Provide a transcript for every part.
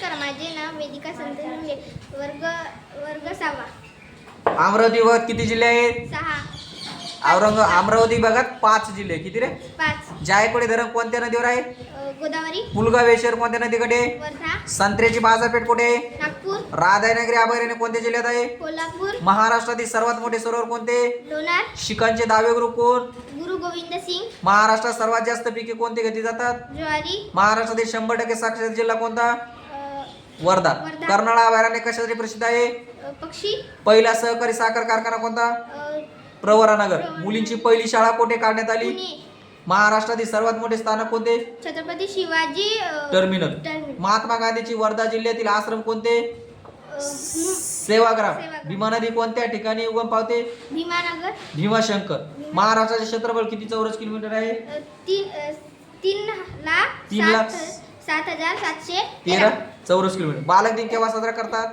नमस्कार, माझे नाव वेदिका संत मुंगे, वर्ग वर्ग 6वा. अमरावती विभागात किती जिल्हे आहेत? 6. अमरावती विभागात 5 जिल्हे. किती रे? 5. जायकवाडी धरण कोणत्या नदीवर आहे? गोदावरी. पुलगावेश्वर कोणत्या नदीकडे? वर्धा. संत्र्याची बाजारपेठ कुठे आहे? नागपूर. राधानगरी अभयारण्य कोणत्या जिल्ह्यात आहे? कोल्हापूर. महाराष्ट्रातील सर्वात मोठे सरोवर कोणते? लोणार. शिखांचे 10वे गुरु कोण? गुरु गोविंद सिंग. महाराष्ट्रात सर्वात जास्त पिके कोणती घेतली जातात? ज्वारी. महाराष्ट्रातील 100% साक्षरता जिल्हा कोणता? वर्धा. वर्धा. कर्नाळा अभयारण्य कशासाठी प्रसिद्ध आहे? पक्षी. पहिला सहकारी साखर कारखाना कोणता? प्रवरानगर. मुलींची पहिली शाळा कोठे काढण्यात आली? पुणे. महाराष्ट्रातील सर्वात मोठे स्थानक कोणते? छत्रपती शिवाजी टर्मिनल. टर्मिनल. महात्मा गांधीची वर्धा जिल्ह्यातील आश्रम कोणते? सेवाग्राम. भीमा नदी कोणत्या ठिकाणी उगम पावते? भीमानगर. भीमाशंकर. महाराष्ट्राचे क्षेत्रफळ किती चौरस किलोमीटर आहे? 3,07,713 चौरस किलोमीटर. बालक दिन केव्हा साजरा करतात?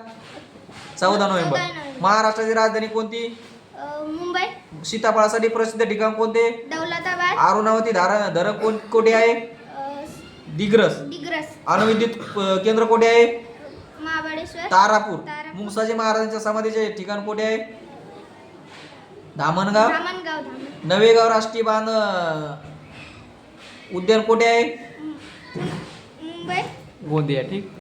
14 नोव्हेंबर. 14 नोव्हेंबर. महाराष्ट्राची राजधानी कोणती? मुंबई. सीताफळासाठी प्रसिद्ध ठिकाण कोणते? दौलताबाद. अरुणावती धरण कोठे आहे? दिग्रस. डिग्रस. अणुविद्युत केंद्र कोठे आहे? महाबळेश्वर. तारापूर. तारापूर. मुंगसाजी महाराजांच्या समाधीचे ठिकाण कोठे आहे? धामणगाव. धामणगाव. नवेगाव राष्ट्रीय बांध उद्यान कोठे आहे? मुंबई. गोंदिया. ठीक.